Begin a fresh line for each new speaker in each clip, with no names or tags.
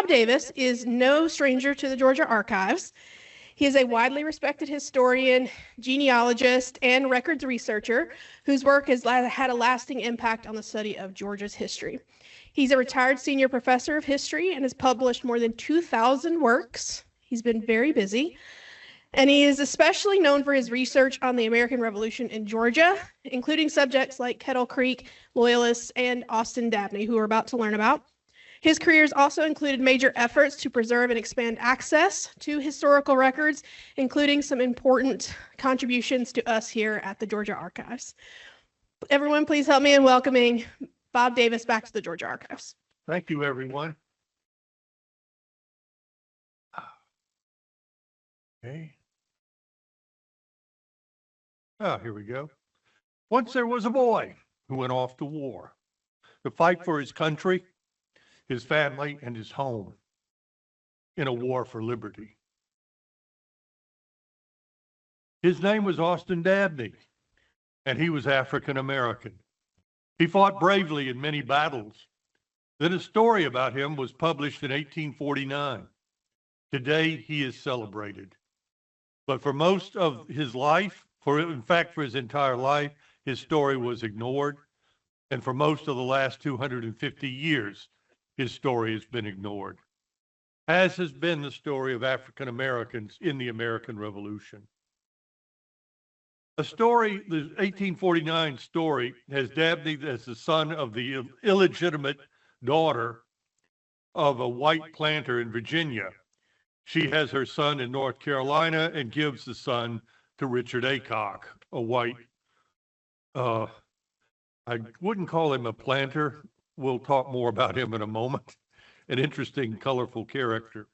Davis is no stranger to the Georgia archives. He is a widely respected historian, genealogist, and records researcher whose work has had a lasting impact on the study of Georgia's history. He's a retired senior professor of history and has published more than 2,000 works. He's been very busy. And he is especially known for his research on the American Revolution in Georgia, including subjects like Kettle Creek, Loyalists, and Austin Dabney, who we're about to learn about. His career has also included major efforts to preserve and expand access to historical records, including some important contributions to us here at the Georgia Archives. Everyone, please help me in welcoming Bob Davis back to the Georgia Archives.
Thank you, everyone. Okay. Here we go. Once there was a boy who went off to war to fight for his country, his family, and his home in a war for liberty. His name was Austin Dabney, and he was African American. He fought bravely in many battles. Then a story about him was published in 1849. Today, he is celebrated. But for most of his life, in fact, for his entire life, his story was ignored. And for most of the last 250 years, his story has been ignored, as has been the story of African Americans in the American Revolution. The 1849 story has Dabney as the son of the illegitimate daughter of a white planter in Virginia. She has her son in North Carolina and gives the son to Richard Aycock, a white, I wouldn't call him a planter. We'll talk more about him in a moment. An interesting, colorful character.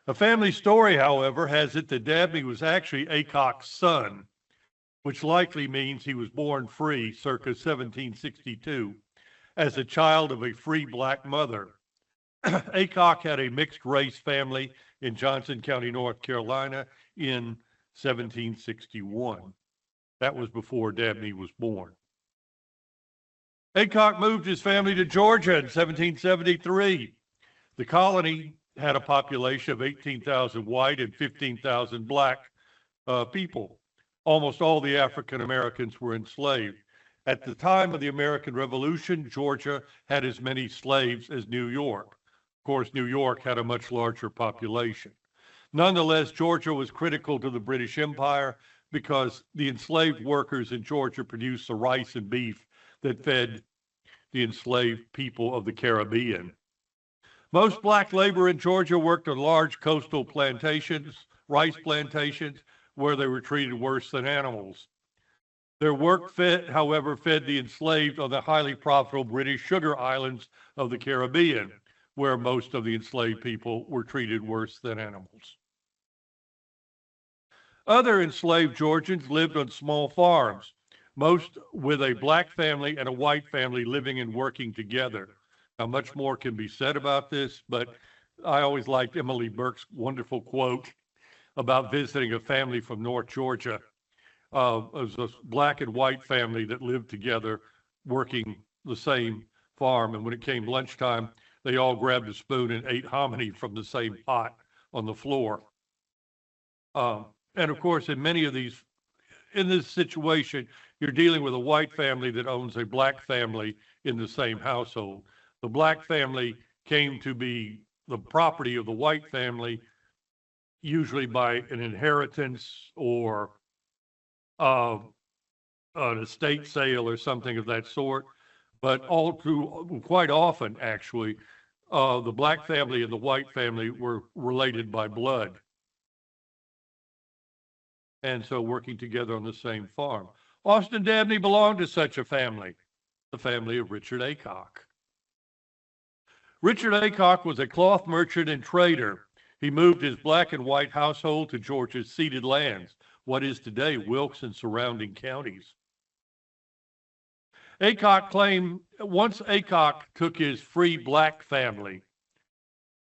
A family story, however, has it that Dabney was actually Aycock's son, which likely means he was born free circa 1762 as a child of a free black mother. Aycock had a mixed race family in Johnson County, North Carolina in 1761. That was before Dabney was born. Aycock moved his family to Georgia in 1773. The colony had a population of 18,000 white and 15,000 black people. Almost all the African Americans were enslaved. At the time of the American Revolution, Georgia had as many slaves as New York. Of course, New York had a much larger population. Nonetheless, Georgia was critical to the British Empire because the enslaved workers in Georgia produced the rice and beef that fed the enslaved people of the Caribbean. Most black labor in Georgia worked on large coastal plantations, rice plantations, where they were treated worse than animals. Their work, however, fed the enslaved on the highly profitable British sugar islands of the Caribbean, where most of the enslaved people were treated worse than animals. Other enslaved Georgians lived on small farms, most with a black family and a white family living and working together. Now, much more can be said about this, but I always liked Emily Burke's wonderful quote about visiting a family from North Georgia. It was a black and white family that lived together working the same farm. And when it came lunchtime, they all grabbed a spoon and ate hominy from the same pot on the floor. And of course, in this situation, you're dealing with a white family that owns a black family in the same household. The black family came to be the property of the white family, usually by an inheritance or an estate sale or something of that sort. But quite often, actually, the black family and the white family were related by blood. And so working together on the same farm. Austin Dabney belonged to such a family, the family of Richard Aycock. Richard Aycock was a cloth merchant and trader. He moved his black and white household to Georgia's ceded lands, what is today Wilkes and surrounding counties. Aycock claimed once Aycock took his free black family,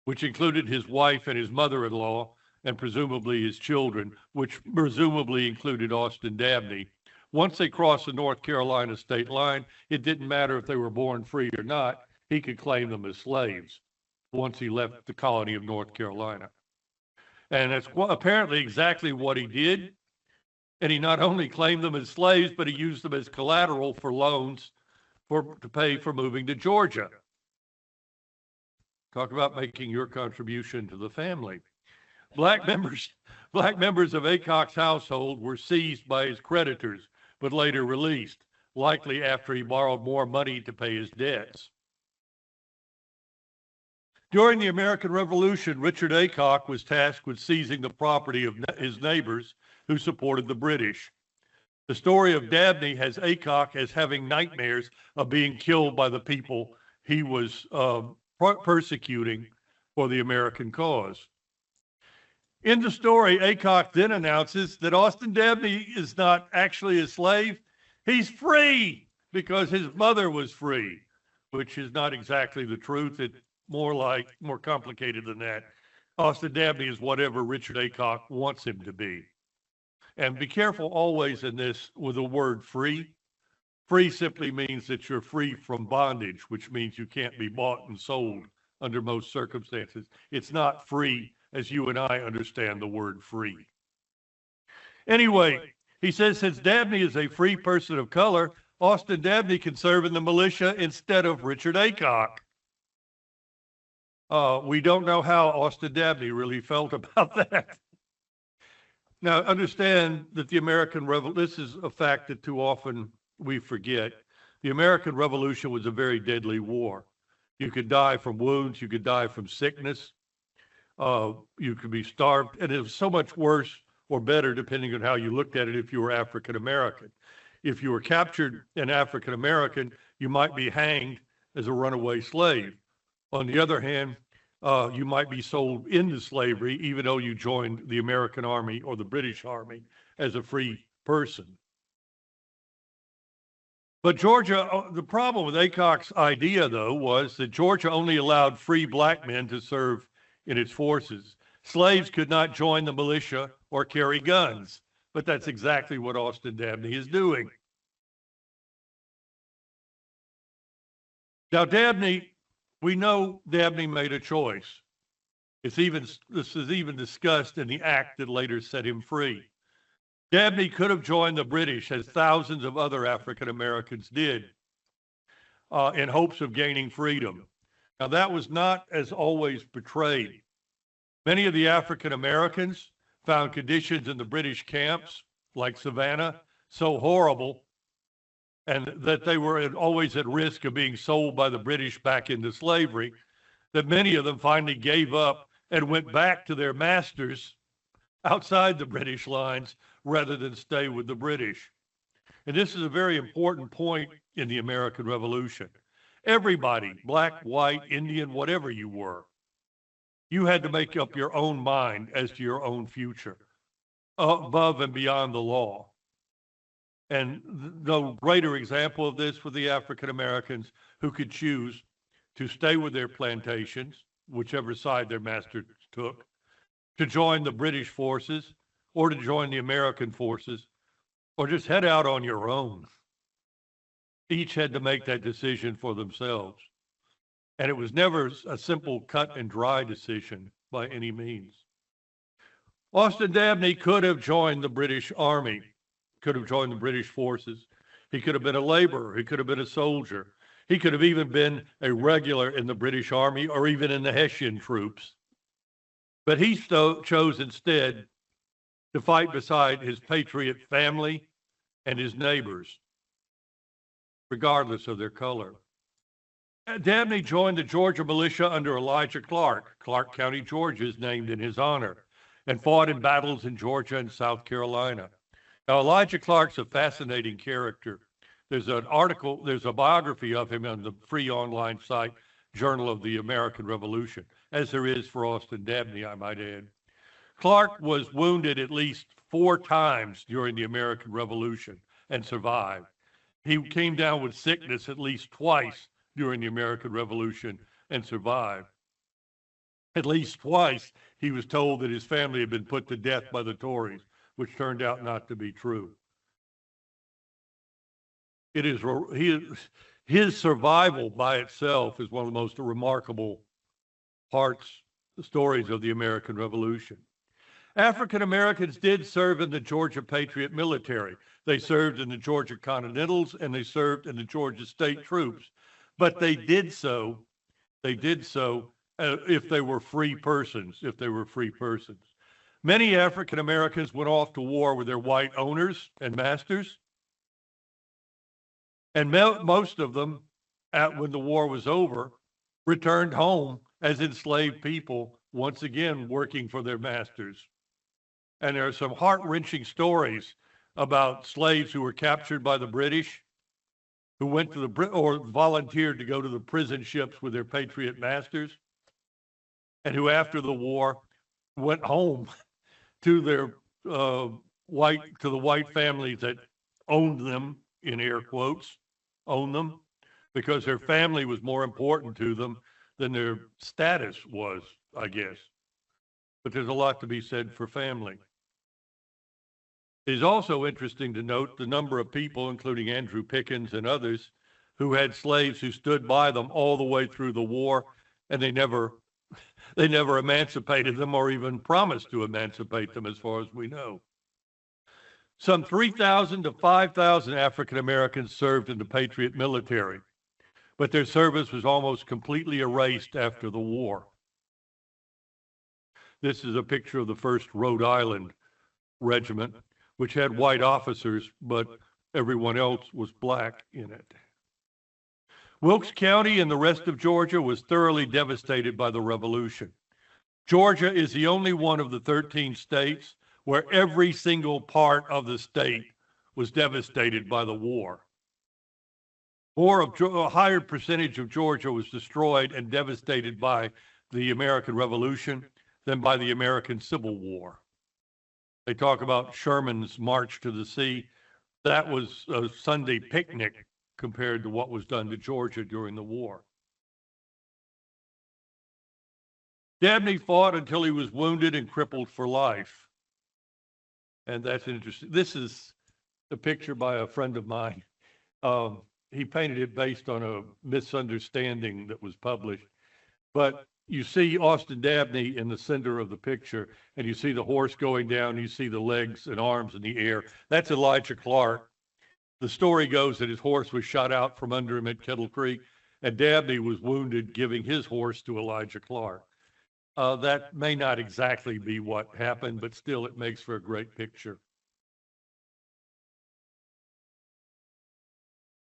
which included his wife and his mother-in-law, and presumably his children, which presumably included Austin Dabney. Once they crossed the North Carolina state line, it didn't matter if they were born free or not, he could claim them as slaves. once he left the colony of North Carolina. And that's apparently exactly what he did. And he not only claimed them as slaves, but he used them as collateral for loans to pay for moving to Georgia. Talk about making your contribution to the family. Black members of Aycock's household were seized by his creditors, but later released, likely after he borrowed more money to pay his debts. During the American Revolution, Richard Aycock was tasked with seizing the property of his neighbors who supported the British. The story of Dabney has Aycock as having nightmares of being killed by the people he was persecuting for the American cause. In the story, Aycock then announces that Austin Dabney is not actually a slave. He's free because his mother was free, which is not exactly the truth. It's more complicated than that. Austin Dabney is whatever Richard Aycock wants him to be. And be careful always in this with the word free. Free simply means that you're free from bondage, which means you can't be bought and sold under most circumstances. It's not free as you and I understand the word free. Anyway, he says since Dabney is a free person of color, Austin Dabney can serve in the militia instead of Richard Aycock. We don't know how Austin Dabney really felt about that. Now, understand that the American Revolution, this is a fact that too often we forget. The American Revolution was a very deadly war. You could die from wounds, you could die from sickness, you could be starved, and it was so much worse or better depending on how you looked at it if you were African American. If you were captured an African American, you might be hanged as a runaway slave. On the other hand, you might be sold into slavery even though you joined the American Army or the British Army as a free person. But Georgia, the problem with Aycock's idea, though, was that Georgia only allowed free black men to serve in its forces. Slaves could not join the militia or carry guns, but that's exactly what Austin Dabney is doing. Now, we know Dabney made a choice. This is even discussed in the act that later set him free. Dabney could have joined the British, as thousands of other African Americans did, in hopes of gaining freedom. Now, that was not as always portrayed. Many of the African Americans found conditions in the British camps, like Savannah, so horrible, and that they were always at risk of being sold by the British back into slavery, that many of them finally gave up and went back to their masters outside the British lines rather than stay with the British. And this is a very important point in the American Revolution. Everybody, black, white, Indian, whatever you were, you had to make up your own mind as to your own future, above and beyond the law. And no greater example of this were the African Americans who could choose to stay with their plantations, whichever side their master took, to join the British forces, or to join the American forces, or just head out on your own. Each had to make that decision for themselves. And it was never a simple cut and dry decision by any means. Austin Dabney could have joined the British Army, could have joined the British forces. He could have been a laborer. He could have been a soldier. He could have even been a regular in the British Army or even in the Hessian troops. But he chose instead to fight beside his Patriot family and his neighbors, regardless of their color. Dabney joined the Georgia militia under Elijah Clark. Clark County, Georgia is named in his honor, and fought in battles in Georgia and South Carolina. Now, Elijah Clark's a fascinating character. There's a biography of him on the free online site, Journal of the American Revolution, as there is for Austin Dabney, I might add. Clark was wounded at least 4 times during the American Revolution and survived. He came down with sickness at least twice during the American Revolution and survived. At least twice, he was told that his family had been put to death by the Tories, which turned out not to be true. His survival by itself is one of the most remarkable the stories of the American Revolution. African Americans did serve in the Georgia Patriot military. They served in the Georgia Continentals and they served in the Georgia State Troops. But they did so if they were free persons, Many African Americans went off to war with their white owners and masters. And most of them, when the war was over, returned home as enslaved people, once again working for their masters. And there are some heart-wrenching stories about slaves who were captured by the British, who went to or volunteered to go to the prison ships with their Patriot masters, and who after the war went home to their the white families that owned them, in air quotes, owned them, because their family was more important to them than their status was, I guess. But there's a lot to be said for family. It is also interesting to note the number of people, including Andrew Pickens and others, who had slaves who stood by them all the way through the war, and they never emancipated them or even promised to emancipate them, as far as we know. Some 3,000 to 5,000 African Americans served in the Patriot military, but their service was almost completely erased after the war. This is a picture of the 1st Rhode Island Regiment, which had white officers, but everyone else was black in it. Wilkes County and the rest of Georgia was thoroughly devastated by the Revolution. Georgia is the only one of the 13 states where every single part of the state was devastated by the war. A higher percentage of Georgia was destroyed and devastated by the American Revolution than by the American Civil War. They talk about Sherman's March to the Sea. That was a Sunday picnic compared to what was done to Georgia during the war. Dabney fought until he was wounded and crippled for life. And that's interesting. This is a picture by a friend of mine. He painted it based on a misunderstanding that was published. But you see Austin Dabney in the center of the picture, and you see the horse going down, you see the legs and arms in the air. That's Elijah Clark. The story goes that his horse was shot out from under him at Kettle Creek, and Dabney was wounded giving his horse to Elijah Clark. That may not exactly be what happened, but still it makes for a great picture.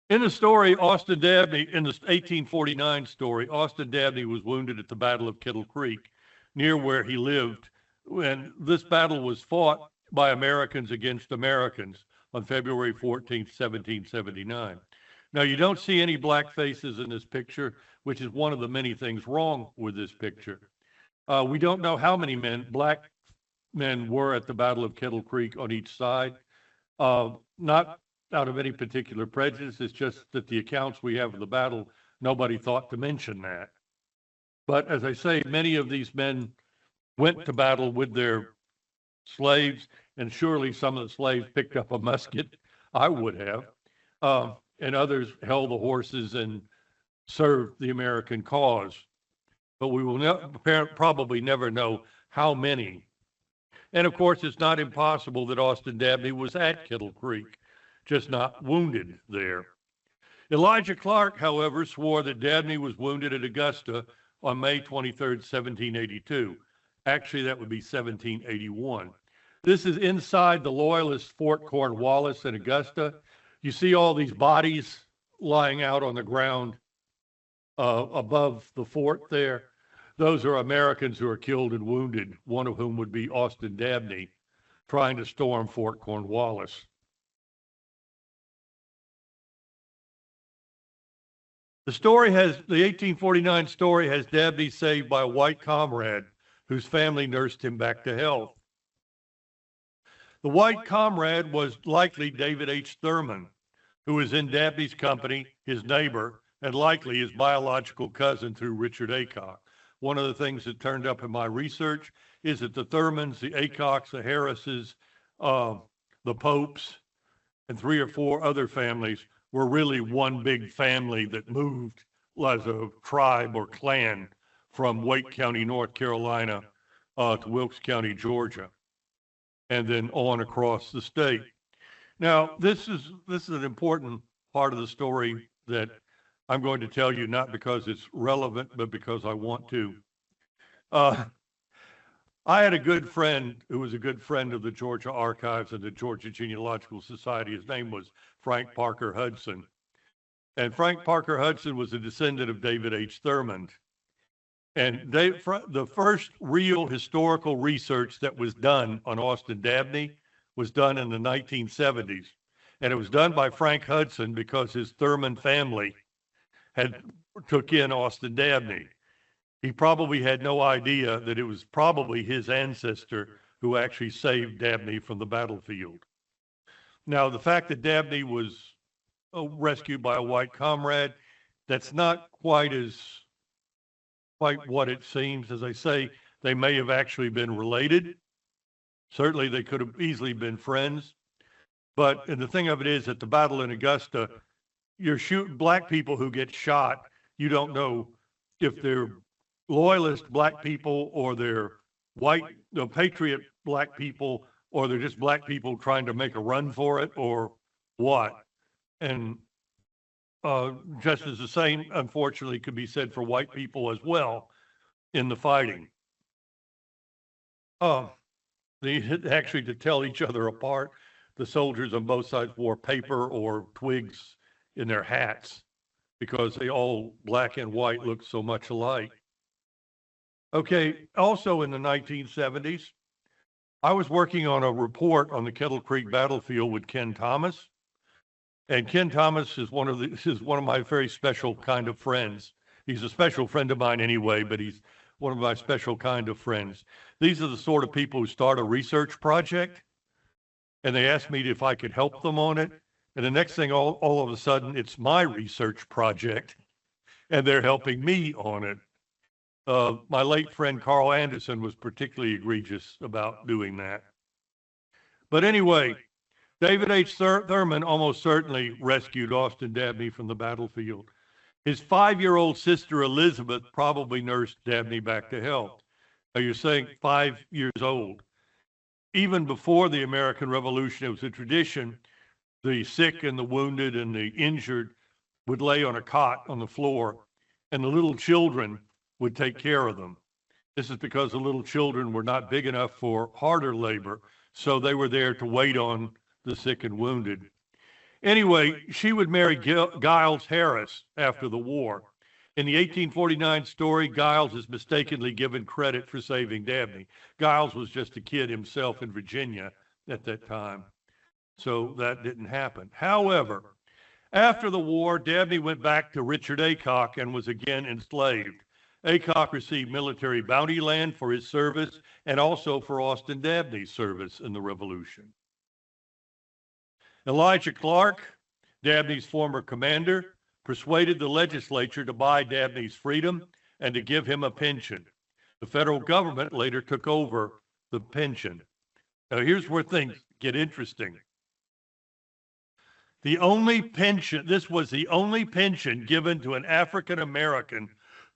In the story, Austin Dabney, in the 1849 story, Austin Dabney was wounded at the Battle of Kettle Creek, near where he lived, when this battle was fought by Americans against Americans on February 14th, 1779. Now, you don't see any black faces in this picture, which is one of the many things wrong with this picture. We don't know how many black men were at the Battle of Kettle Creek on each side. Not out of any particular prejudice. It's just that the accounts we have of the battle, nobody thought to mention that. But as I say, many of these men went to battle with their slaves, and surely some of the slaves picked up a musket. I would have. And others held the horses and served the American cause. But we will probably never know how many. And of course, it's not impossible that Austin Dabney was at Kettle Creek, just not wounded there. Elijah Clark, however, swore that Dabney was wounded at Augusta on May 23rd, 1782. Actually, that would be 1781. This is inside the Loyalist Fort Cornwallis in Augusta. You see all these bodies lying out on the ground above the fort there. Those are Americans who are killed and wounded, one of whom would be Austin Dabney, trying to storm Fort Cornwallis. The 1849 story has Dabney saved by a white comrade whose family nursed him back to health. The white comrade was likely David H. Thurman, who was in Dabney's company, his neighbor, and likely his biological cousin through Richard Aycock. One of the things that turned up in my research is that the Thurmans, the Aycocks, the Harrises, the Popes, and 3 or 4 other families were really one big family that moved as a tribe or clan from Wake County, North Carolina, to Wilkes County, Georgia, and then on across the state. Now, this is an important part of the story that I'm going to tell you, not because it's relevant, but because I want to. I had a good friend who was a good friend of the Georgia Archives and the Georgia Genealogical Society. His name was Frank Parker Hudson. And Frank Parker Hudson was a descendant of David H. Thurmond. And the first real historical research that was done on Austin Dabney was done in the 1970s. And it was done by Frank Hudson because his Thurmond family had took in Austin Dabney. He probably had no idea that it was probably his ancestor who actually saved Dabney from the battlefield. Now, the fact that Dabney was rescued by a white comrade, that's not quite what it seems. As I say, they may have actually been related. Certainly, they could have easily been friends. But and the thing of it is, at the battle in Augusta, you're shooting black people who get shot. You don't know if they're Loyalist black people or they're white, Patriot black people, or they're just black people trying to make a run for it, or what. And just as the same, unfortunately, could be said for white people as well in the fighting. They actually, to tell each other apart, the soldiers on both sides wore paper or twigs in their hats because they all, black and white, looked so much alike. Okay, also in the 1970s, I was working on a report on the Kettle Creek battlefield with Ken Thomas. And Ken Thomas is one of my very special kind of friends. He's a special friend of mine anyway, but he's one of my special kind of friends. These are the sort of people who start a research project, and they asked me if I could help them on it. And the next thing, all of a sudden, it's my research project, and they're helping me on it. My late friend Carl Anderson was particularly egregious about doing that. But anyway, David H. Thurmond almost certainly rescued Austin Dabney from the battlefield. His 5-year-old sister Elizabeth probably nursed Dabney back to health. Now you're saying 5 years old. Even before the American Revolution, it was a tradition. The sick and the wounded and the injured would lay on a cot on the floor, and the little children would take care of them. This is because the little children were not big enough for harder labor, so they were there to wait on the sick and wounded. Anyway, she would marry Giles Harris after the war. In the 1849 story, Giles is mistakenly given credit for saving Dabney. Giles was just a kid himself in Virginia at that time, so that didn't happen. However, after the war, Dabney went back to Richard Aycock and was again enslaved. Aycock received military bounty land for his service and also for Austin Dabney's service in the Revolution. Elijah Clark, Dabney's former commander, persuaded the legislature to buy Dabney's freedom and to give him a pension. The federal government later took over the pension. Now here's where things get interesting. This was the only pension given to an African American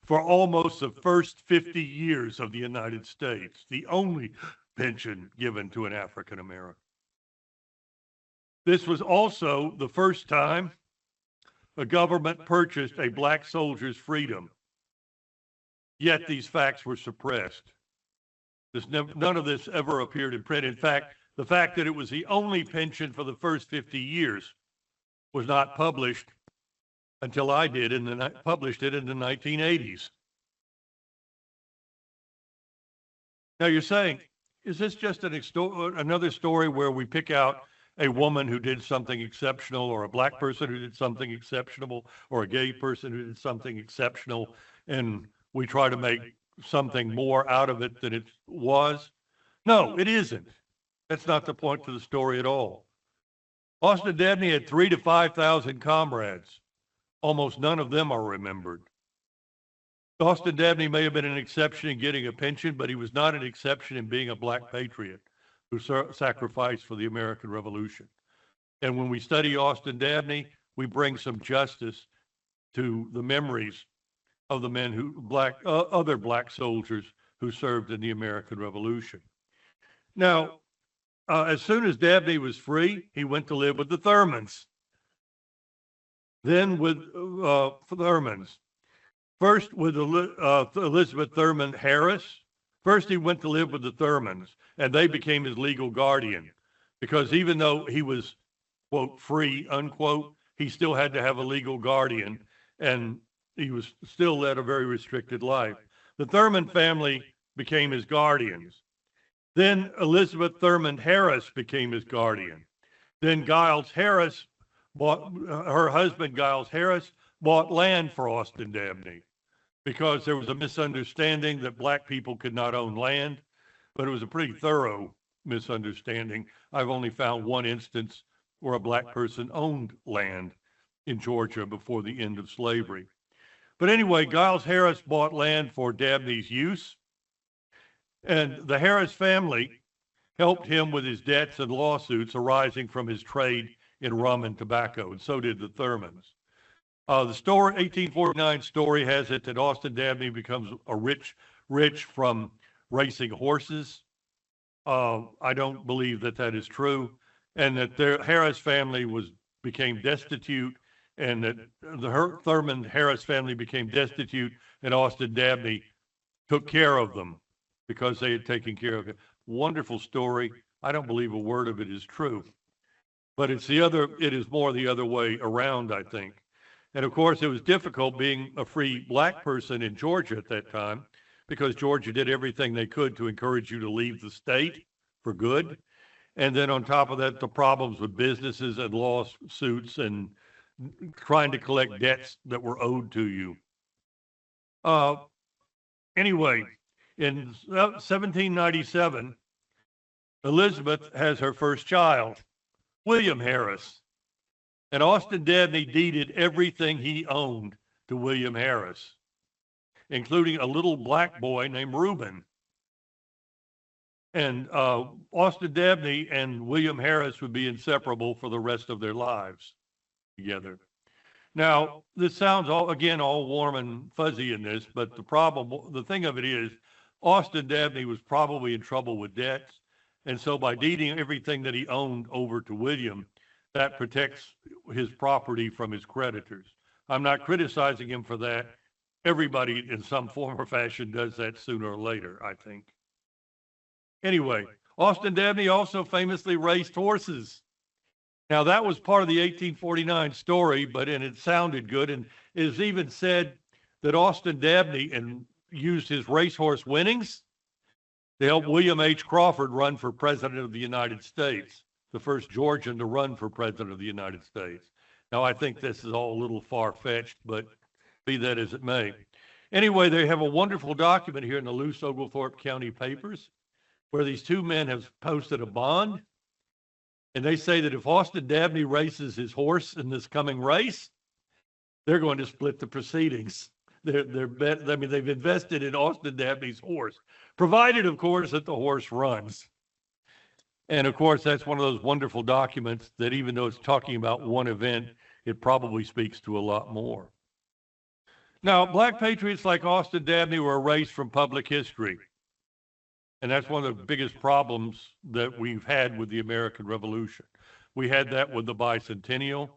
for almost the first 50 years of the United States. The only pension given to an African American. This was also the first time a government purchased a black soldier's freedom. Yet these facts were suppressed. None of this ever appeared in print. In fact, the fact that it was the only pension for the first 50 years was not published until I did, and published it in the 1980s. Now you're saying, is this just another story where we pick out a woman who did something exceptional, or a black person who did something exceptional, or a gay person who did something exceptional, and we try to make something more out of it than it was? No, it isn't. That's not the point to the story at all. Austin Dabney had 3,000 to 5,000 comrades. Almost none of them are remembered. Austin Dabney may have been an exception in getting a pension, but he was not an exception in being a black patriot who sacrificed for the American Revolution. And when we study Austin Dabney, we bring some justice to the memories of the men other black soldiers who served in the American Revolution. Now, as soon as Dabney was free, he went to live with the Thurmans. Then with Thurmans. First with Elizabeth Thurman Harris. First he went to live with the Thurmans, and they became his legal guardian, because even though he was, quote, free, unquote, he still had to have a legal guardian, and he was still led a very restricted life. The Thurman family became his guardians. Then Elizabeth Thurman Harris became his guardian. Then Giles Harris her husband, Giles Harris, bought land for Austin Dabney because there was a misunderstanding that black people could not own land, but it was a pretty thorough misunderstanding. I've only found one instance where a black person owned land in Georgia before the end of slavery. But anyway, Giles Harris bought land for Dabney's use, and the Harris family helped him with his debts and lawsuits arising from his trade in rum and tobacco, and so did the Thurmans. The 1849 story has it that Austin Dabney becomes a rich from racing horses. I don't believe that that is true, and that the Harris family became destitute, and that the Thurman Harris family became destitute, and Austin Dabney took care of them because they had taken care of it. Wonderful story. I don't believe a word of it is true, but it is more the other way around, I think. And of course, it was difficult being a free black person in Georgia at that time, because Georgia did everything they could to encourage you to leave the state for good. And then on top of that, the problems with businesses and lawsuits and trying to collect debts that were owed to you. Anyway, in 1797, Elizabeth has her first child, William Harris. And Austin Dabney deeded everything he owned to William Harris, including a little black boy named Reuben. And Austin Dabney and William Harris would be inseparable for the rest of their lives together. Now, this sounds all warm and fuzzy in this, but the thing of it is, Austin Dabney was probably in trouble with debts. And so by deeding everything that he owned over to William, that protects his property from his creditors. I'm not criticizing him for that. Everybody in some form or fashion does that sooner or later, I think. Anyway, Austin Dabney also famously raced horses. Now, that was part of the 1849 story, and it sounded good. And it is even said that Austin Dabney used his racehorse winnings to help William H. Crawford run for president of the United States, the first Georgian to run for president of the United States. Now, I think this is all a little far-fetched, but be that as it may. Anyway, they have a wonderful document here in the Luce Oglethorpe County papers where these two men have posted a bond, and they say that if Austin Dabney races his horse in this coming race, they're going to split the proceedings. They've invested in Austin Dabney's horse, provided, of course, that the horse runs. And of course, that's one of those wonderful documents that even though it's talking about one event, it probably speaks to a lot more. Now, black patriots like Austin Dabney were erased from public history. And that's one of the biggest problems that we've had with the American Revolution. We had that with the bicentennial,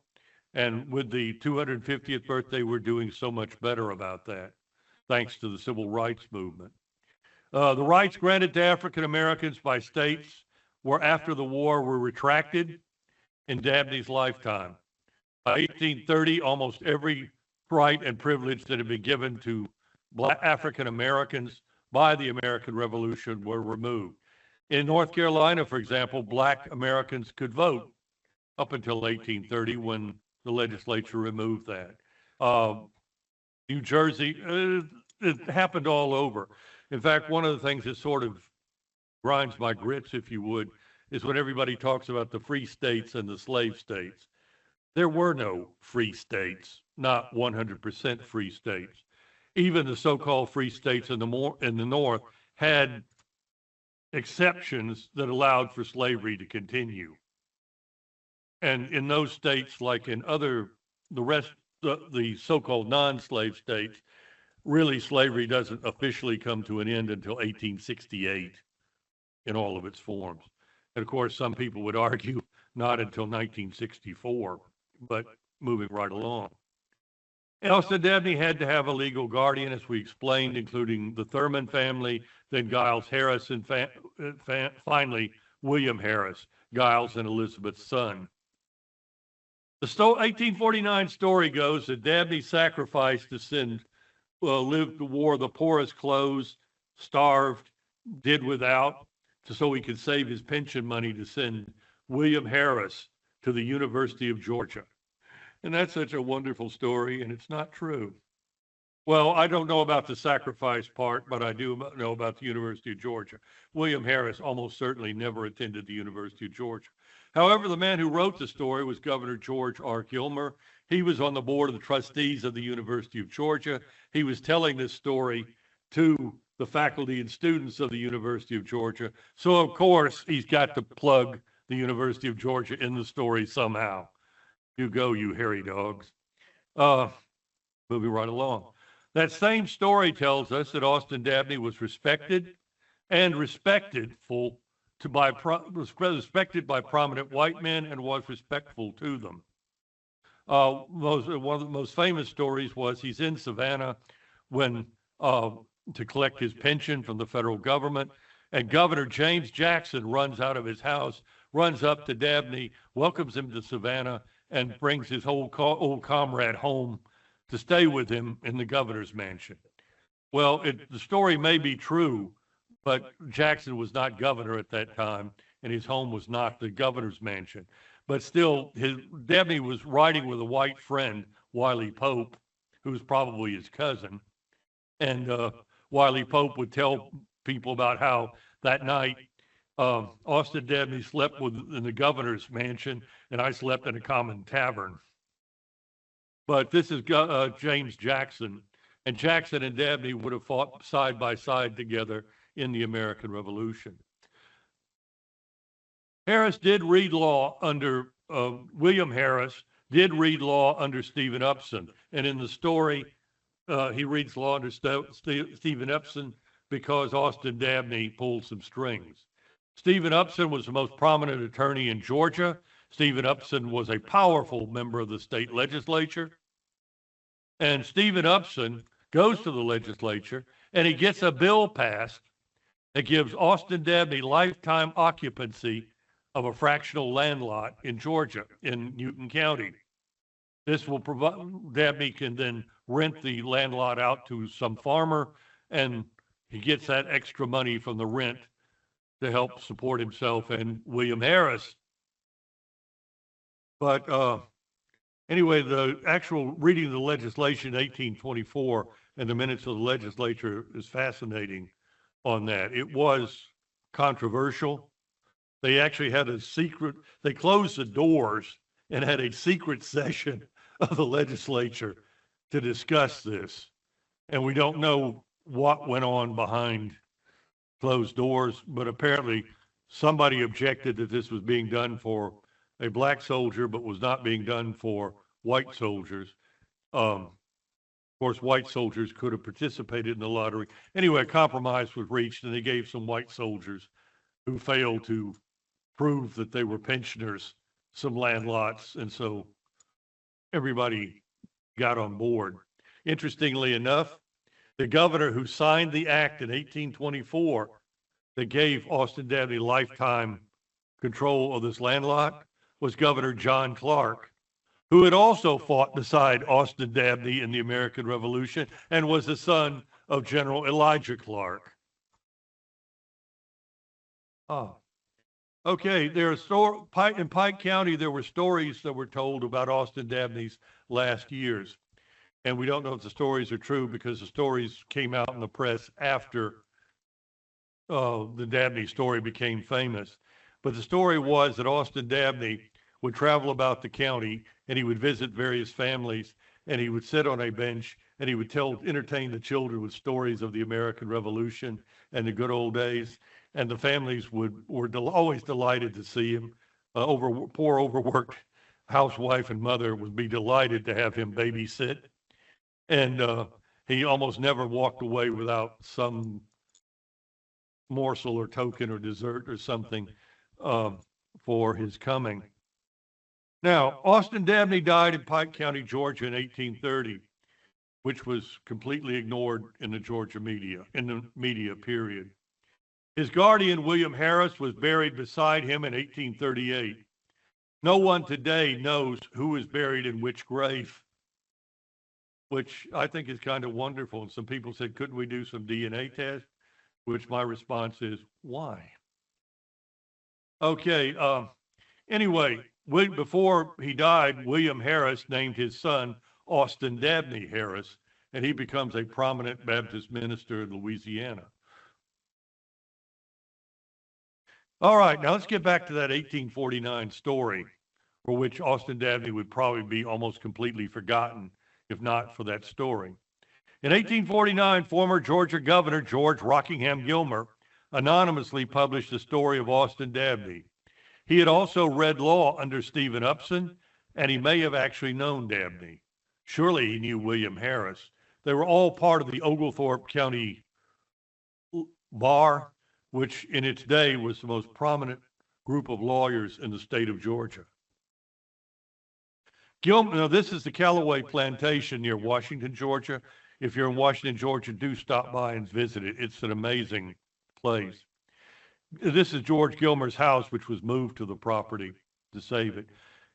and with the 250th birthday, we're doing so much better about that, thanks to the civil rights movement. The rights granted to African Americans by states after the war were retracted in Dabney's lifetime. By 1830, almost every right and privilege that had been given to black African Americans by the American Revolution were removed. In North Carolina, for example, black Americans could vote up until 1830 when the legislature removed that. New Jersey, it happened all over. In fact, one of the things that sort of grinds my grits, if you would, is when everybody talks about the free states and the slave states. There were no free states, not 100% free states. Even the so-called free states in the North had exceptions that allowed for slavery to continue. And in those states, like in the so-called non-slave states, really slavery doesn't officially come to an end until 1868 in all of its forms. And of course, some people would argue not until 1964, but moving right along. And Austin Dabney had to have a legal guardian, as we explained, including the Thurman family, then Giles Harris, and finally William Harris, Giles and Elizabeth's son. The 1849 story goes that Dabney sacrificed to send, lived the war, the poorest clothes, starved, did without, so he could save his pension money to send William Harris to the University of Georgia. And that's such a wonderful story, and it's not true. Well, I don't know about the sacrifice part, but I do know about the University of Georgia. William Harris almost certainly never attended the University of Georgia. However, the man who wrote the story was Governor George R. Gilmer. He was on the board of the trustees of the University of Georgia. He was telling this story to the faculty and students of the University of Georgia. So, of course, he's got to plug the University of Georgia in the story somehow. You go, you hairy dogs. Moving right along. That same story tells us that Austin Dabney was respected and respected by prominent white men and was respectful to them. One of the most famous stories was he's in Savannah when to collect his pension from the federal government, and Governor James Jackson runs out of his house, runs up to Dabney, welcomes him to Savannah, and brings his old comrade home to stay with him in the governor's mansion. Well, the story may be true, but Jackson was not governor at that time, and his home was not the governor's mansion. But still, Dabney was riding with a white friend, Wiley Pope, who was probably his cousin. And Wiley Pope would tell people about how that night Austin Dabney slept in the governor's mansion, and I slept in a common tavern. But this is James Jackson, and Jackson and Dabney would have fought side by side together in the American Revolution. Harris did read law under, William Harris did read law under Stephen Upson, and in the story, he reads law under Stephen Upson because Austin Dabney pulled some strings. Stephen Upson was the most prominent attorney in Georgia. Stephen Upson was a powerful member of the state legislature. And Stephen Upson goes to the legislature and he gets a bill passed that gives Austin Dabney lifetime occupancy of a fractional land lot in Georgia, in Newton County. This will provide, Dabney can then rent the land lot out to some farmer, and he gets that extra money from the rent to help support himself and William Harris. But anyway, the actual reading of the legislation in 1824 and the minutes of the legislature is fascinating on that. It was controversial. They actually had a secret, they closed the doors and had a secret session of the legislature to discuss this. And we don't know what went on behind closed doors, but apparently somebody objected that this was being done for a black soldier, but was not being done for white soldiers. Of course, white soldiers could have participated in the lottery. Anyway, a compromise was reached, and they gave some white soldiers who failed to prove that they were pensioners some land lots, and so everybody got on board. Interestingly enough, the governor who signed the act in 1824 that gave Austin Dabney lifetime control of this land lot was Governor John Clark, who had also fought beside Austin Dabney in the American Revolution and was the son of General Elijah Clark. Okay, in Pike County, there were stories that were told about Austin Dabney's last years. And we don't know if the stories are true because the stories came out in the press after the Dabney story became famous. But the story was that Austin Dabney would travel about the county and he would visit various families and he would sit on a bench and he would entertain the children with stories of the American Revolution and the good old days. And the families were always delighted to see him. Poor overworked housewife and mother would be delighted to have him babysit. And he almost never walked away without some morsel or token or dessert or something for his coming. Now, Austin Dabney died in Pike County, Georgia in 1830, which was completely ignored in the Georgia media, period. His guardian, William Harris, was buried beside him in 1838. No one today knows who is buried in which grave, which I think is kind of wonderful. And some people said, couldn't we do some DNA tests? Which my response is, why? Okay, anyway, before he died, William Harris named his son Austin Dabney Harris, and he becomes a prominent Baptist minister in Louisiana. All right, now let's get back to that 1849 story, for which Austin Dabney would probably be almost completely forgotten, if not for that story. In 1849, former Georgia Governor George Rockingham Gilmer anonymously published the story of Austin Dabney. He had also read law under Stephen Upson, and he may have actually known Dabney. Surely he knew William Harris. They were all part of the Oglethorpe County Bar, which in its day was the most prominent group of lawyers in the state of Georgia. Now this is the Callaway Plantation near Washington, Georgia. If you're in Washington, Georgia, do stop by and visit it. It's an amazing place. This is George Gilmer's house, which was moved to the property to save it.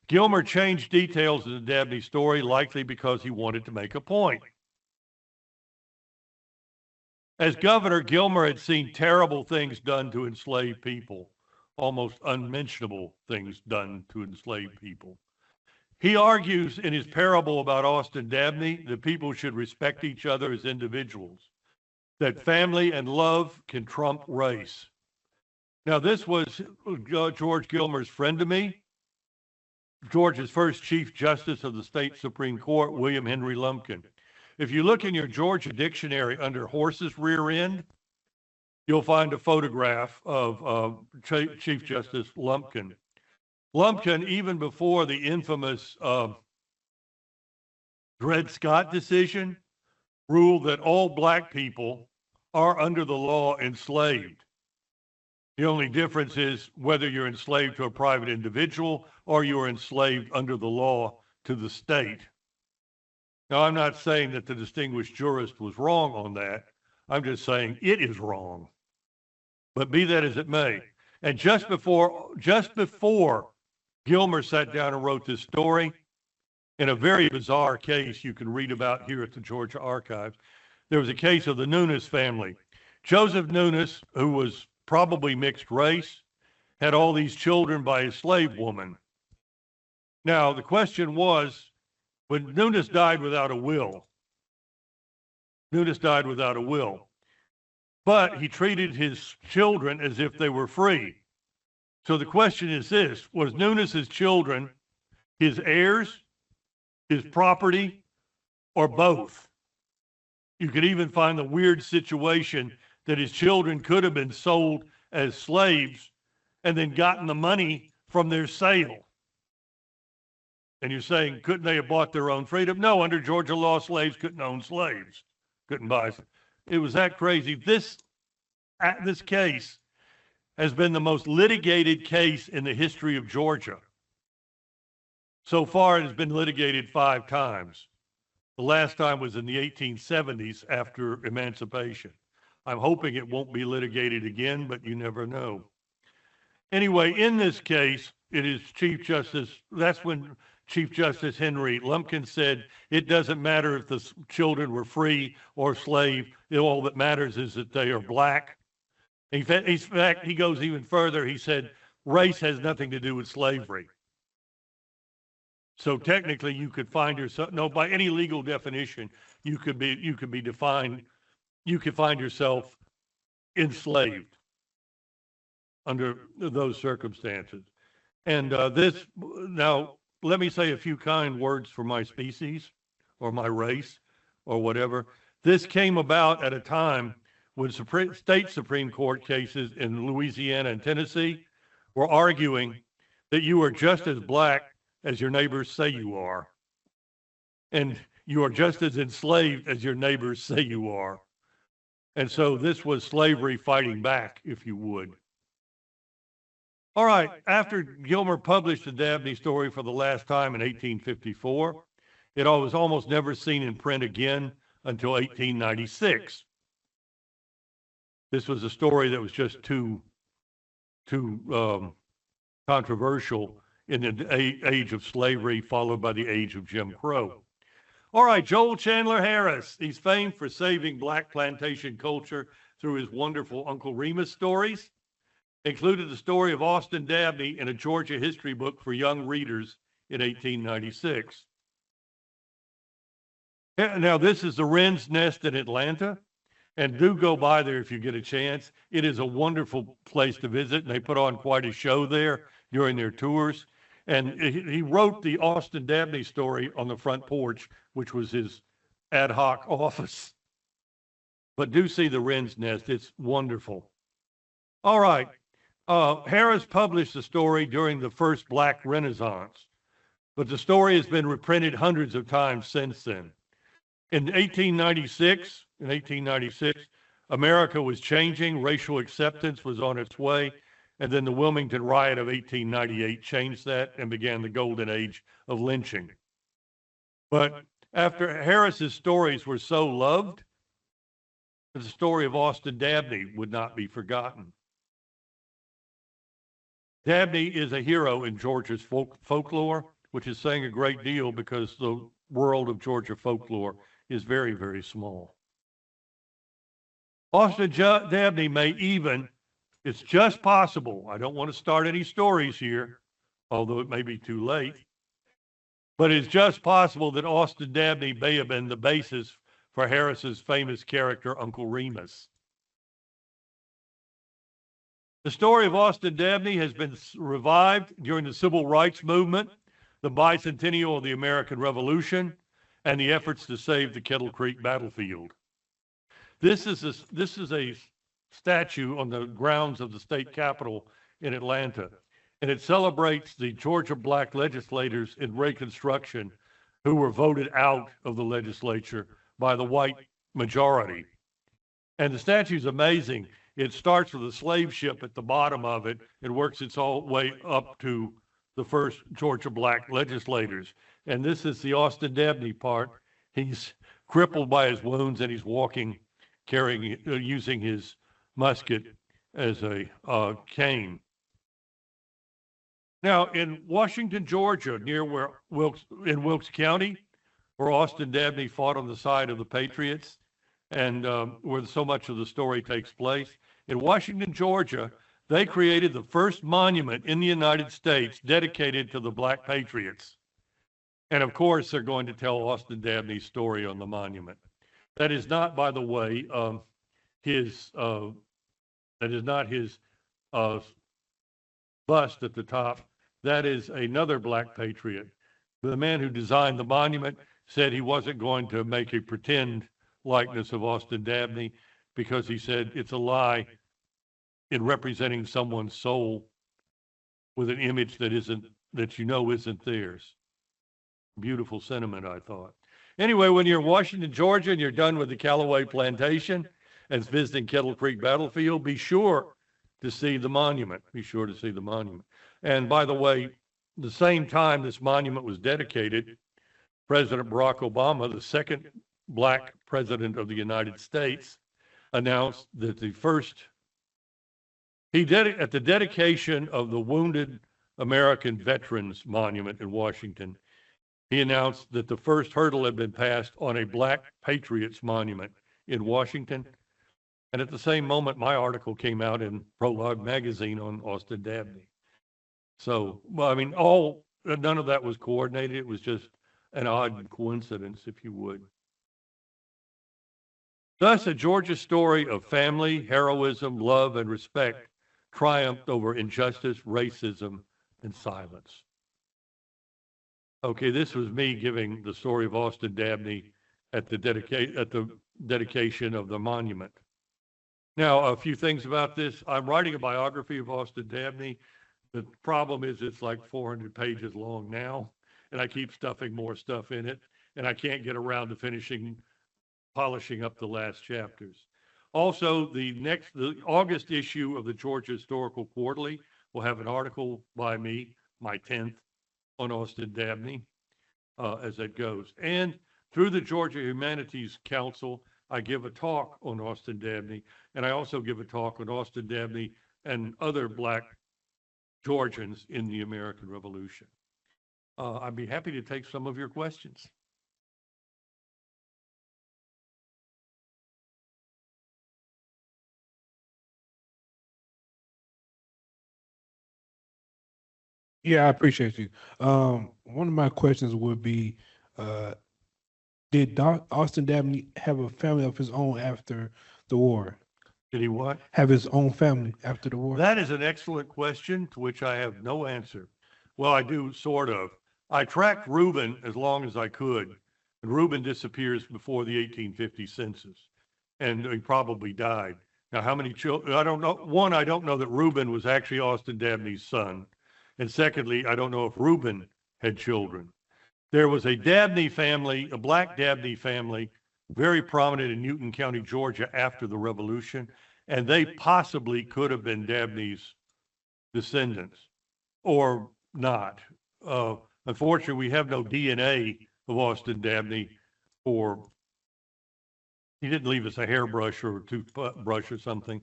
Gilmer changed details of the Dabney story, likely because he wanted to make a point. As governor, Gilmer had seen terrible things done to enslaved people, almost unmentionable things done to enslaved people. He argues in his parable about Austin Dabney that people should respect each other as individuals, that family and love can trump race. Now, this was George Gilmer's friend to me, Georgia's first Chief Justice of the state Supreme Court, William Henry Lumpkin. If you look in your Georgia dictionary under horse's rear end, you'll find a photograph of Chief Justice Lumpkin. Lumpkin, even before the infamous Dred Scott decision, ruled that all black people are under the law enslaved. The only difference is whether you're enslaved to a private individual or you're enslaved under the law to the state. Now, I'm not saying that the distinguished jurist was wrong on that. I'm just saying it is wrong. But be that as it may. And just before Gilmer sat down and wrote this story, in a very bizarre case you can read about here at the Georgia Archives, there was a case of the Nunes family. Joseph Nunes, who was probably mixed race, had all these children by a slave woman. Now, the question was, when Nunes died without a will, but he treated his children as if they were free. So the question is this: was Nunes' children his heirs, his property, or both? You could even find the weird situation that his children could have been sold as slaves and then gotten the money from their sale. And you're saying, couldn't they have bought their own freedom? No, under Georgia law, slaves couldn't own slaves, couldn't buy. It was that crazy. This case has been the most litigated case in the history of Georgia. So far, it has been litigated 5 times. The last time was in the 1870s after emancipation. I'm hoping it won't be litigated again, but you never know. Anyway, in this case, it is Chief Justice, that's when Chief Justice Henry Lumpkin said, it doesn't matter if the children were free or slave, all that matters is that they are black. In fact, he goes even further. He said, race has nothing to do with slavery. So technically you could find yourself, no, by any legal definition, you could find yourself enslaved under those circumstances. And now let me say a few kind words for my species or my race or whatever. This came about at a time when state Supreme Court cases in Louisiana and Tennessee were arguing that you are just as black as your neighbors say you are. And you are just as enslaved as your neighbors say you are. And so this was slavery fighting back, if you would. All right, after Gilmer published the Dabney story for the last time in 1854, it was almost never seen in print again until 1896. This was a story that was just too controversial in the age of slavery, followed by the age of Jim Crow. All right, Joel Chandler Harris. He's famed for saving Black plantation culture through his wonderful Uncle Remus stories. Included the story of Austin Dabney in a Georgia history book for young readers in 1896. Now, this is the Wren's Nest in Atlanta, and do go by there if you get a chance. It is a wonderful place to visit, and they put on quite a show there during their tours. And he wrote the Austin Dabney story on the front porch, which was his ad hoc office. But do see the Wren's Nest. It's wonderful. All right. Harris published the story during the first Black Renaissance, but the story has been reprinted hundreds of times since then. In 1896, America was changing, racial acceptance was on its way, and then the Wilmington riot of 1898 changed that and began the golden age of lynching. But after Harris's stories were so loved, the story of Austin Dabney would not be forgotten. Dabney is a hero in Georgia's folklore, which is saying a great deal because the world of Georgia folklore is very, very small. Austin Dabney may even, it's just possible, I don't want to start any stories here, although it may be too late, but it's just possible that Austin Dabney may have been the basis for Harris's famous character, Uncle Remus. The story of Austin Dabney has been revived during the Civil Rights Movement, the bicentennial of the American Revolution, and the efforts to save the Kettle Creek battlefield. This is a statue on the grounds of the state capitol in Atlanta, and it celebrates the Georgia Black legislators in Reconstruction who were voted out of the legislature by the white majority. And the statue is amazing. It starts with a slave ship at the bottom of it and works its whole way up to the first Georgia Black legislators. And this is the Austin Dabney part. He's crippled by his wounds and he's walking, using his musket as a cane. Now, in Washington, Georgia, near in Wilkes County, where Austin Dabney fought on the side of the Patriots, and where so much of the story takes place. In Washington, Georgia, they created the first monument in the United States dedicated to the Black Patriots. And of course, they're going to tell Austin Dabney's story on the monument. That is not, by the way, his bust at the top. That is another Black Patriot. The man who designed the monument said he wasn't going to make a pretend likeness of Austin Dabney because he said it's a lie in representing someone's soul with an image that isn't theirs. Beautiful sentiment, I thought. Anyway, when you're in Washington, Georgia, and you're done with the Callaway Plantation and visiting Kettle Creek Battlefield, be sure to see the monument. Be sure to see the monument. And by the way, the same time this monument was dedicated, President Barack Obama, the second Black president of the United States, announced that at the dedication of the Wounded American Veterans Monument in Washington, he announced that the first hurdle had been passed on a Black Patriots Monument in Washington. And at the same moment, my article came out in Prologue magazine on Austin Dabney. So, well, I mean, none of that was coordinated. It was just an odd coincidence, if you would. Thus, a Georgia story of family, heroism, love, and respect triumphed over injustice, racism, and silence. Okay, this was me giving the story of Austin Dabney at the dedication of the monument. Now, a few things about this. I'm writing a biography of Austin Dabney. The problem is it's like 400 pages long now, and I keep stuffing more stuff in it. and I can't get around to polishing up the last chapters. Also, the August issue of the Georgia Historical Quarterly will have an article by me, my 10th, on Austin Dabney, as it goes. And through the Georgia Humanities Council, I give a talk on Austin Dabney, and I also give a talk on Austin Dabney and other Black Georgians in the American Revolution. I'd be happy to take some of your questions.
Yeah, I appreciate you. One of my questions would be, did Austin Dabney have a family of his own after the war?
Did he what?
Have his own family after the war?
That is an excellent question to which I have no answer. Well, I do, sort of. I tracked Reuben as long as I could, and Reuben disappears before the 1850 census, and he probably died. Now, how many children? I don't know. One, I don't know that Reuben was actually Austin Dabney's son. And secondly, I don't know if Reuben had children. There was a Dabney family, a Black Dabney family, very prominent in Newton County, Georgia after the Revolution, and they possibly could have been Dabney's descendants or not. Unfortunately, we have no DNA of Austin Dabney, or he didn't leave us a hairbrush or a toothbrush or something,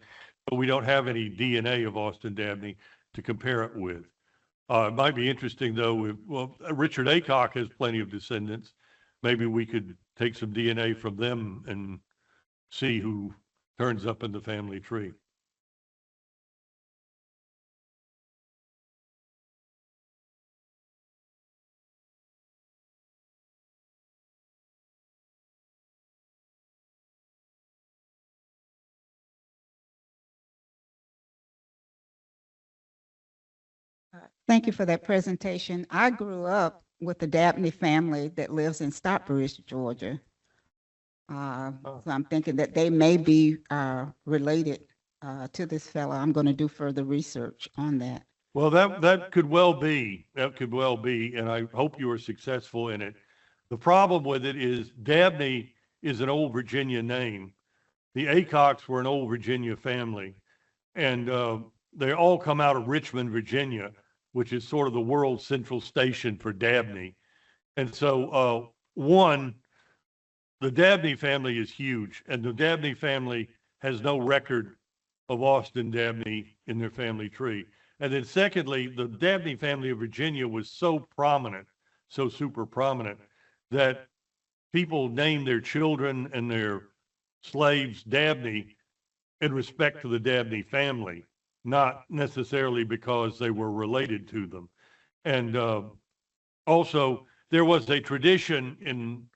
but we don't have any DNA of Austin Dabney to compare it with. It might be interesting, though, Richard Aycock has plenty of descendants. Maybe we could take some DNA from them and see who turns up in the family tree.
Thank you for that presentation. I grew up with the Dabney family that lives in Stockbridge, Georgia. So I'm thinking that they may be related to this fellow. I'm going to do further research on that.
Well, that could well be. That could well be, and I hope you are successful in it. The problem with it is Dabney is an old Virginia name. The Aycocks were an old Virginia family, and they all come out of Richmond, Virginia, which is sort of the world central station for Dabney. And so, the Dabney family is huge, and the Dabney family has no record of Austin Dabney in their family tree. And then secondly, the Dabney family of Virginia was so prominent, so super prominent, that people named their children and their slaves Dabney in respect to the Dabney family, not necessarily because they were related to them. And also, there was a tradition in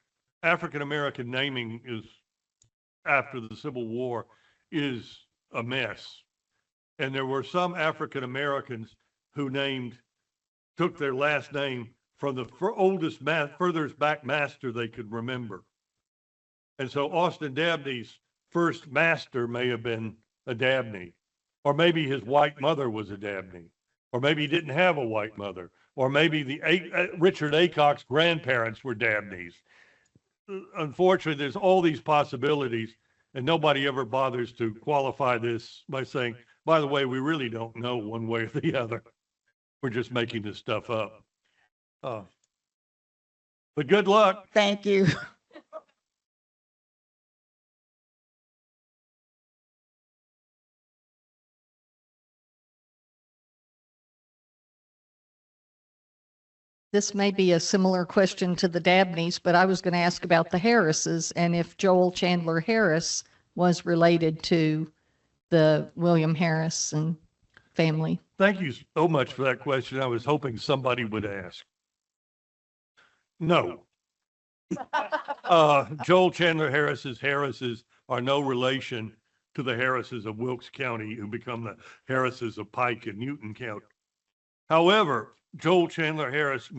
African-American naming is, after the Civil War, is a mess. And there were some African-Americans who took their last name from the furthest back master they could remember. And so Austin Dabney's first master may have been a Dabney, or maybe his white mother was a Dabney, or maybe he didn't have a white mother, or maybe Richard Aycock's grandparents were Dabneys. Unfortunately, there's all these possibilities, and nobody ever bothers to qualify this by saying, by the way, we really don't know one way or the other. We're just making this stuff up. But good luck.
Thank you.
This may be a similar question to the Dabneys, but I was going to ask about the Harrises and if Joel Chandler Harris was related to the William Harrison family.
Thank you so much for that question. I was hoping somebody would ask. No. Joel Chandler Harrises are no relation to the Harrises of Wilkes County, who become the Harrises of Pike and Newton County. However, Joel Chandler Harris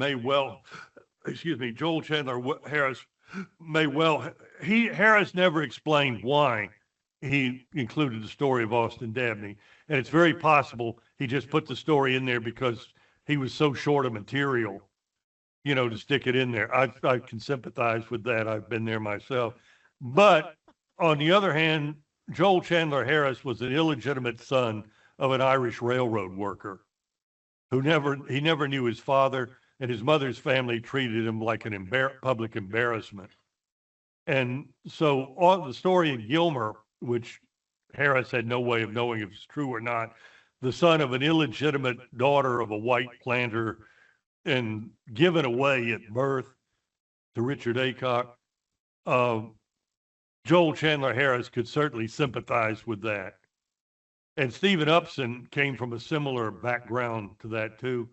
Harris never explained why he included the story of Austin Dabney. And it's very possible he just put the story in there because he was so short of material. to stick it in there. I can sympathize with that. I've been there myself. But on the other hand, Joel Chandler Harris was an illegitimate son of an Irish railroad worker who never knew his father, and his mother's family treated him like an public embarrassment. And so on the story in Gilmer, which Harris had no way of knowing if it's true or not, the son of an illegitimate daughter of a white planter and given away at birth to Richard Aycock, Joel Chandler Harris could certainly sympathize with that. And Stephen Upson came from a similar background to that too.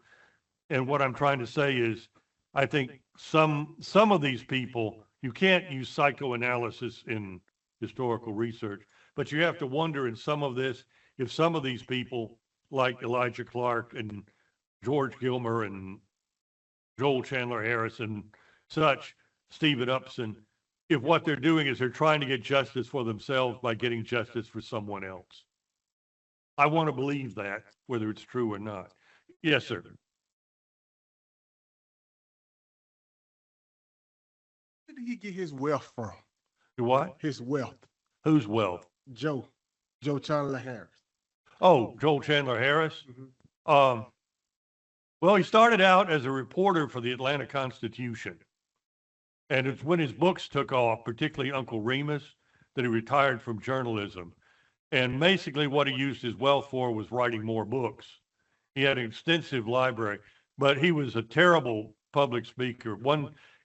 And what I'm trying to say is, I think some of these people, you can't use psychoanalysis in historical research, but you have to wonder in some of this, if some of these people like Elijah Clark and George Gilmer and Joel Chandler Harris and such, Stephen Upson, if what they're doing is they're trying to get justice for themselves by getting justice for someone else. I want to believe that, whether it's true or not. Yes, sir.
Where did he get his wealth from?
What?
His wealth.
Whose wealth?
Joe Chandler Harris.
Oh, Joel Chandler Harris. Well, he started out as a reporter for the Atlanta Constitution. And it's when his books took off, particularly Uncle Remus, that he retired from journalism. And basically what he used his wealth for was writing more books. He had an extensive library, but he was a terrible public speaker.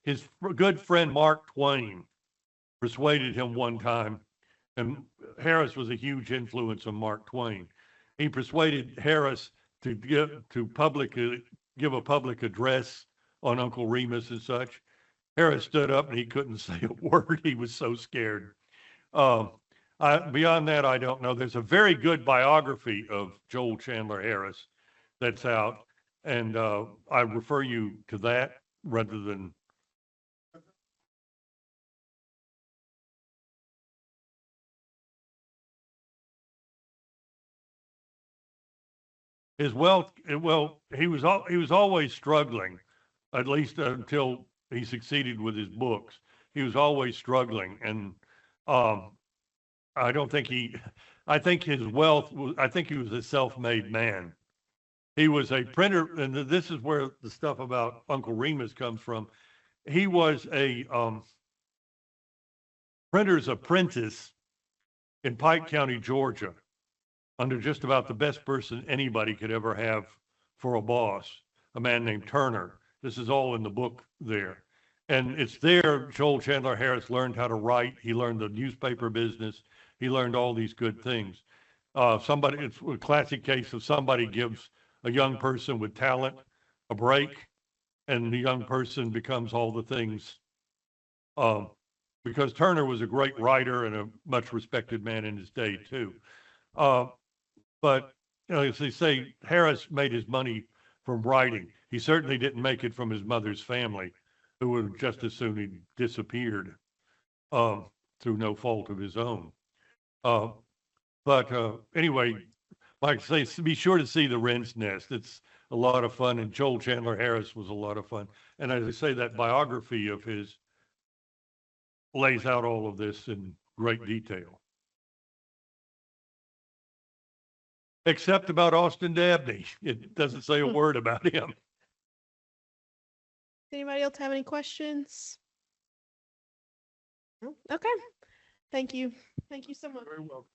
His good friend Mark Twain persuaded him one time, and Harris was a huge influence on Mark Twain. He persuaded Harris to give a public address on Uncle Remus and such. Harris stood up and he couldn't say a word. He was so scared. Beyond that, I don't know. There's a very good biography of Joel Chandler Harris that's out, and I refer you to that rather than. His wealth, well, he was always struggling, at least until he succeeded with his books. He was always struggling, and I think his wealth, I think he was a self-made man. He was a printer, and this is where the stuff about Uncle Remus comes from. He was a printer's apprentice in Pike County, Georgia, under just about the best person anybody could ever have for a boss, a man named Turner. This is all in the book there. And it's there Joel Chandler Harris learned how to write. He learned the newspaper business. He learned all these good things. It's a classic case of somebody gives a young person with talent a break, and the young person becomes all the things. Because Turner was a great writer and a much respected man in his day too. But as they say, Harris made his money from writing. He certainly didn't make it from his mother's family, who would have just as soon he disappeared through no fault of his own. But anyway, like I say, be sure to see The Wren's Nest. It's a lot of fun, and Joel Chandler Harris was a lot of fun. And as I say, that biography of his lays out all of this in great detail. Except about Austin Dabney. It doesn't say a word about him.
Anybody else have any questions? No? Okay. Thank you. Thank you so much.
Very welcome.